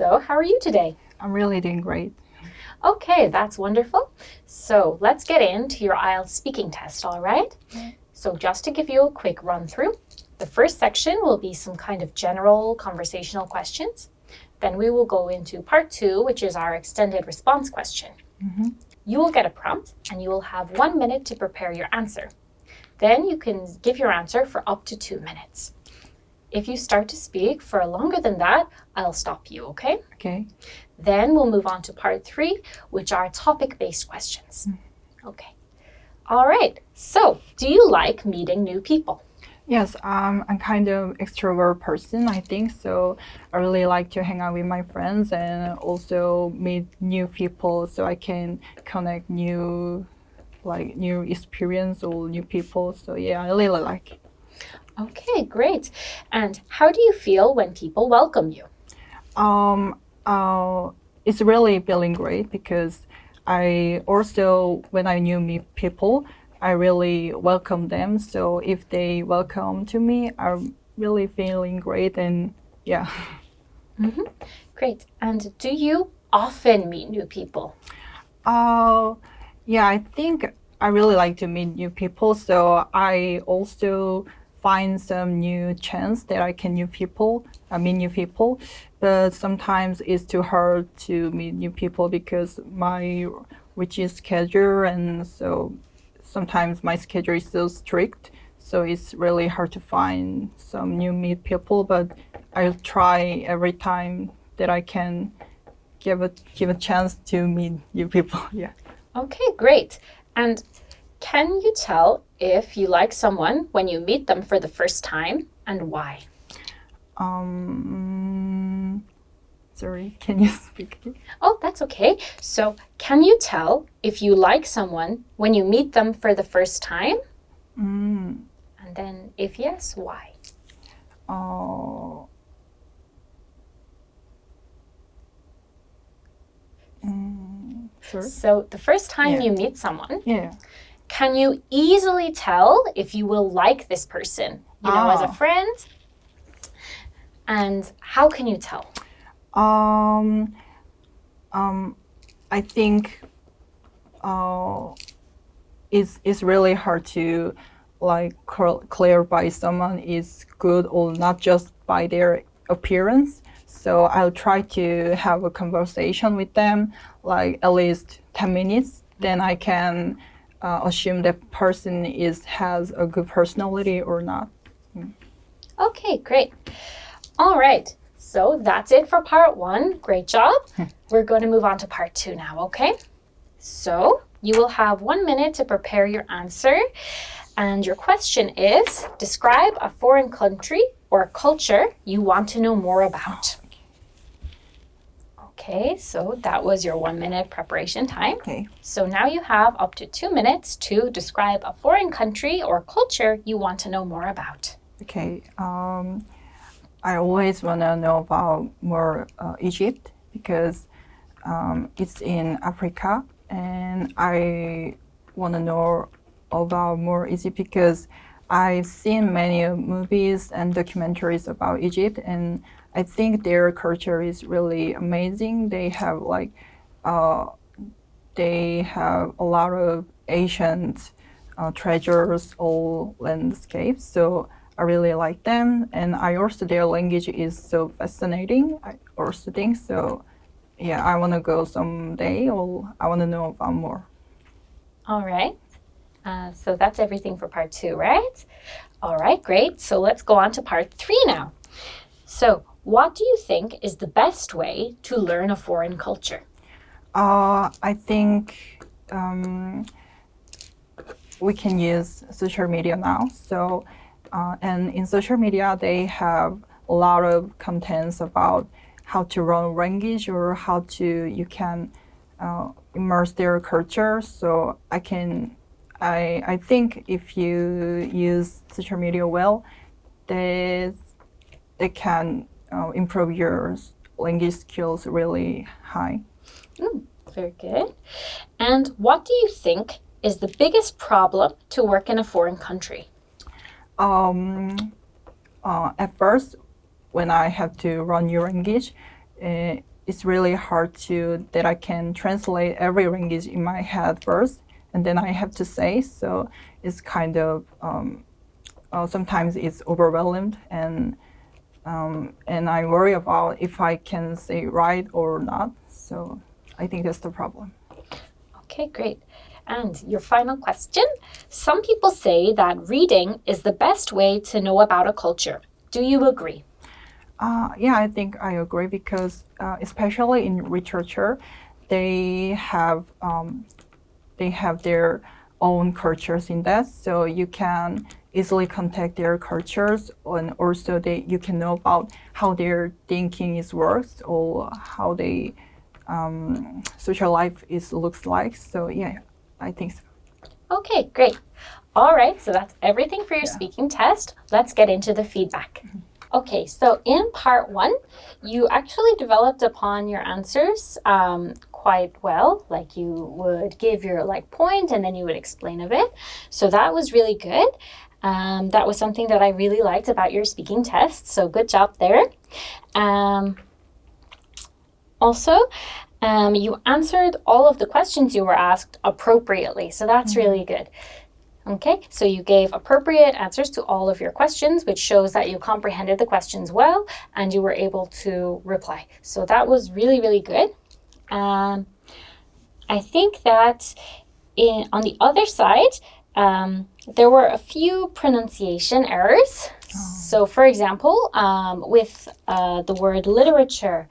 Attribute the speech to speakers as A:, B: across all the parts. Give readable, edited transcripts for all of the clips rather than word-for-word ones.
A: So, how are you today?
B: I'm really doing great.
A: Okay, that's wonderful. So, let's get into your IELTS speaking test, all right? So, just to give you a quick run through, the first section will be some kind of general conversational questions. Then we will go into part 2, which is our extended response question. You will get a prompt and you will have 1 minute to prepare your answer. Then you can give your answer for up to 2 minutes. If you start to speak for longer than that, I'll stop you, okay?
B: Okay.
A: Then we'll move on to part 3, which are topic-based questions. Okay. All right. So, do you like meeting new people?
B: Yes, I'm kind of extrovert person, I think. So I really like to hang out with my friends and also meet new people so I can connect new experience or new people. So yeah, I really like it.
A: Okay, great. And how do you feel when people welcome you?
B: It's really feeling great because I also, when I new meet people, I really welcome them. So if they welcome to me, I'm really feeling great and yeah.
A: Great. And do you often meet new people?
B: Yeah, I think I really like to meet new people. So I also find some new chance that I can meet new people. But sometimes it's too hard to meet new people because my rigid schedule, and so sometimes my schedule is so strict. So it's really hard to find some new meet people. But I'll try every time that I can give a chance to meet new people. Yeah.
A: Okay, great. And can you tell if you like someone when you meet them for the first time and why?
B: Sorry, can you speak?
A: Oh, that's okay. So, can you tell if you like someone when you meet them for the first time? And then, if yes, why?
B: Sorry?
A: So, the first time
B: Yeah.
A: you meet someone,
B: Yeah.
A: can you easily tell if you will like this person, as a friend? And how can you tell?
B: I think it's really hard to clarify someone is good or not just by their appearance. So I'll try to have a conversation with them, like at least 10 minutes. Then I can assume that person has a good personality or not.
A: Okay, great. All right. So that's it for part 1. Great job. We're going to move on to part 2 now, okay? So you will have 1 minute to prepare your answer. And your question is, describe a foreign country or culture you want to know more about. Okay, so that was your 1 minute preparation time.
B: Okay.
A: So now you have up to 2 minutes to describe a foreign country or culture you want to know more about.
B: Okay. I always want to know about more Egypt because it's in Africa, and I want to know about more Egypt because I've seen many movies and documentaries about Egypt, and I think their culture is really amazing. They have a lot of ancient treasures or landscapes. So I really like them, and I also their language is so fascinating. I also think so. Yeah, I want to go someday, or I want to know about more.
A: All right. So that's everything for part 2, right? All right, great. So let's go on to part 3 now. So, what do you think is the best way to learn a foreign culture?
B: I think we can use social media now. So, and in social media, they have a lot of contents about how to learn language or you can immerse their culture. So I think if you use social media well, they can improve your language skills really high.
A: Very good. And what do you think is the biggest problem to work in a foreign country?
B: At first, when I have to learn new language, it's really hard that I can translate every language in my head first, and then I have to say. So it's kind of sometimes it's overwhelmed, and I worry about if I can say right or not. So I think that's the problem.
A: Okay, great. And your final question. Some people say that reading is the best way to know about a culture. Do you agree?
B: Yeah, I think I agree because especially in literature, they have their own cultures in that, so you can easily contact their cultures, and also you can know about how their thinking is works or how they social life looks like. So yeah, I think so.
A: Okay, great. All right, so that's everything for your
B: Yeah.
A: speaking test. Let's get into the feedback. Okay, so in part 1, you actually developed upon your answers quite well. Like you would give your point and then you would explain a bit. So that was really good. That was something that I really liked about your speaking test. So good job there. Also, you answered all of the questions you were asked appropriately. So that's really good. Okay, so you gave appropriate answers to all of your questions, which shows that you comprehended the questions well and you were able to reply. So that was really, really good. I think that on the other side, there were a few pronunciation errors. So, for example, with the word literature,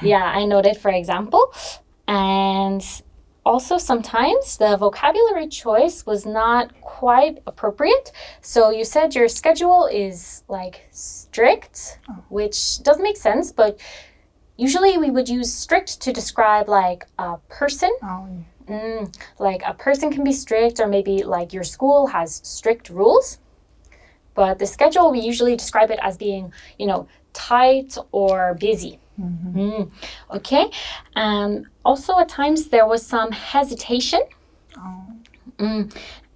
A: yeah, I noted, for example, and also, sometimes the vocabulary choice was not quite appropriate. So you said your schedule is strict, which doesn't make sense, but usually we would use strict to describe a person. Like a person can be strict, or maybe your school has strict rules. But the schedule, we usually describe it as being, tight or busy. Okay. Also, at times there was some hesitation.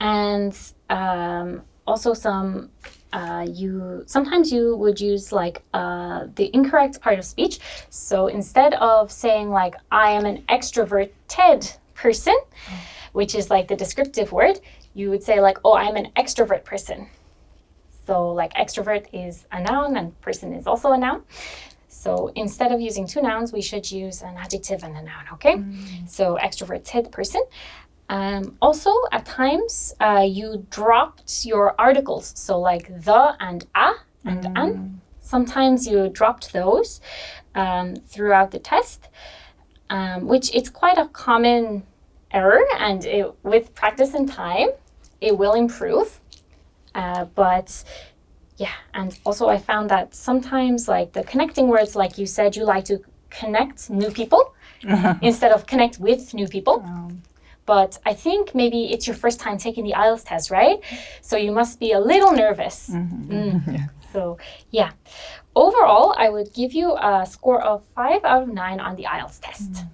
A: And also some sometimes you would use the incorrect part of speech. So instead of saying I am an extroverted person, which is the descriptive word, you would say oh, I'm an extrovert person. So extrovert is a noun and person is also a noun. So instead of using 2 nouns, we should use an adjective and a noun, okay? So extroverted person. Also, at times, you dropped your articles. So the and a and an. Sometimes you dropped those throughout the test, which it's quite a common error. And with practice and time, it will improve. But yeah, and also I found that sometimes the connecting words, like you said, you like to connect new people instead of connect with new people. But I think maybe it's your first time taking the IELTS test, right? So you must be a little nervous.
B: Yeah.
A: So yeah, overall, I would give you a score of 5 out of 9 on the IELTS test.